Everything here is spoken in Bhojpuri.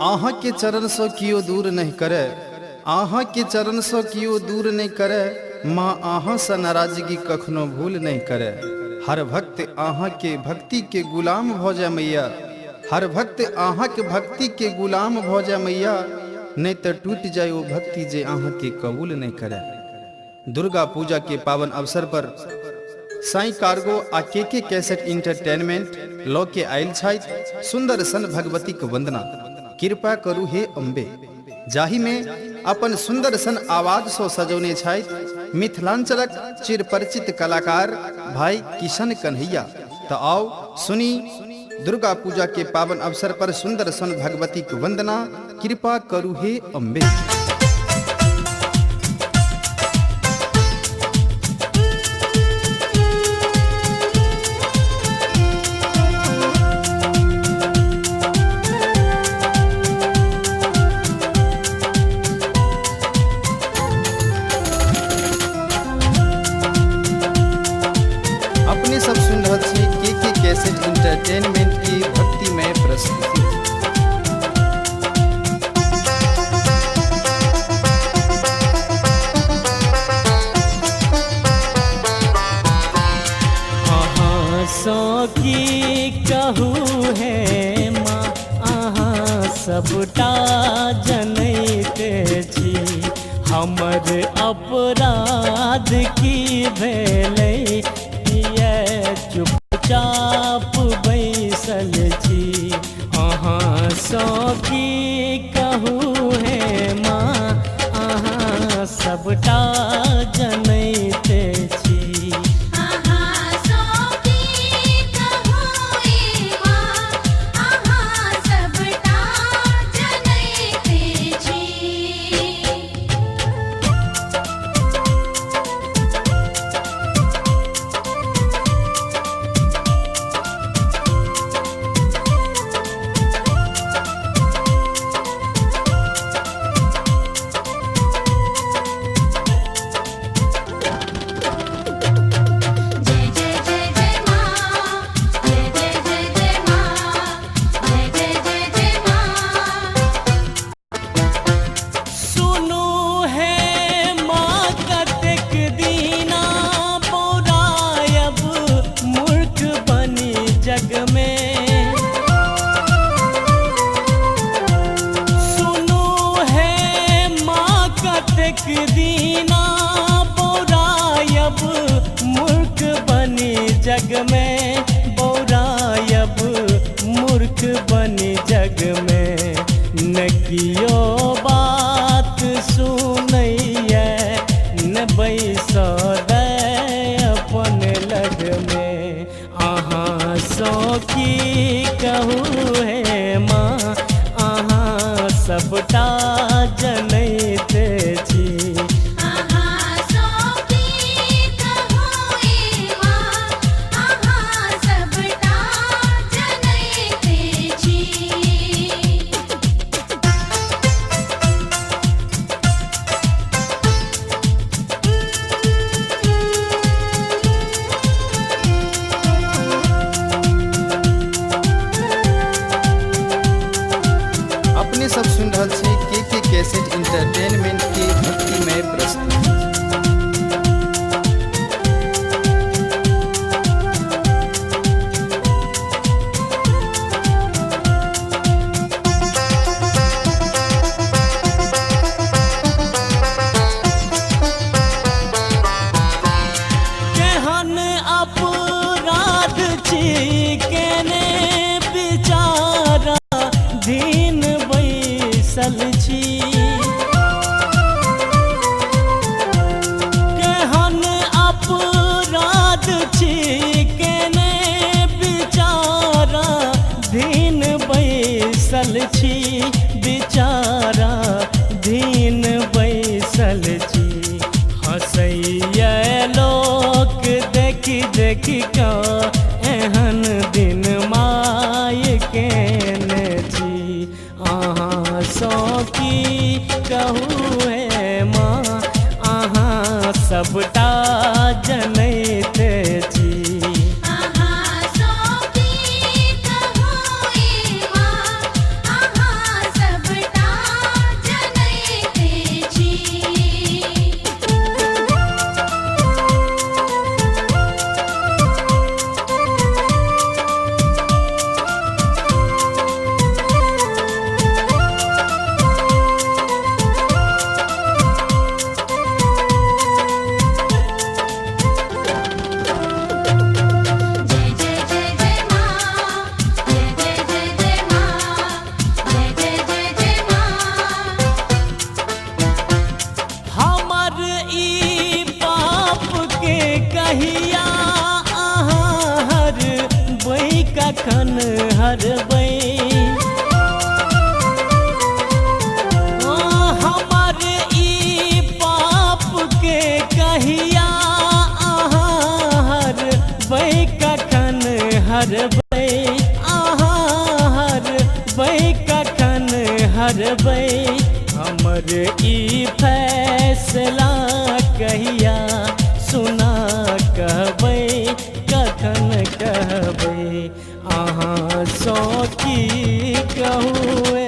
आहा के चरण सो कियो दूर नहीं करे, आहा के चरण सो कियो दूर नहीं करे। माँ आहा सा नाराजगी कखनो भूल नहीं करे। हर भक्त आहा के भक्ति के गुलाम भो जाए मैया, हर भक्त आहा के भक्ति के गुलाम भो जाए मैया। नहीं तो टूट जाए वो भक्ति जे आहा के कबूल नहीं करे। दुर्गा पूजा के पावन अवसर पर साई कार्गो आ के कैसेट इंटरटेनमेंट लो के आयल छाइत सुंदर सन भगवती के वंदना। कृपा करू हे अम्बे, जाहि में अपन सुंदर सन आवाज सो सजौने छाइत मिथिलांचलक चिर परिचित कलाकार भाई किशन कन्हैया। तो आओ सुनी दुर्गा पूजा के पावन अवसर पर सुंदर सन भगवती की वंदना। कृपा करू हे अम्बे। अपने सब सुन रहे छी के कैसेट इंटरटेनमेंट की भक्तिमय प्रस्तुति। सो की कहू है माँ अहाँ सबटा जनैते छी। हमर अपराध की भेलै ये चुपचाप बैसल छी। अहाँ सो की कहू है माँ अहाँ सबटा जनैते छी। दीना बौरायब मूर्ख बनी जग में, बौरायब मूर्ख बनी जग में। न कियो बात सुनैया न बैसो दै अपन लग में। अहाँ सो की कहू है माँ अहाँ सबटा जनैते छी। अपने सब सुन रहे छी के कैसेट इंटरटेनमेंट की भक्तिमय प्रस्तुति। केहन अपराध छी केने बिचारा दीन बैसल छी। केहन अपराध छी केने बिचारा दीन बैसल छी। बिचारा दीन बैसल छी। हँसैया लोक देखी देखी कऽ एहन दिन माय केने छी। अहाँ सो की कहू है माँ अहाँ सबटा जनैते छी। अहाँ सो की कहू है माँ अहाँ हरबै हमर ई पाप के कहिया अहाँ हरबै कखन हरबै अहाँ हरबै कखन हरबै हमर ई फैसला कहिया सुना कहबै कखन कहबै अहाँ सौ की कहू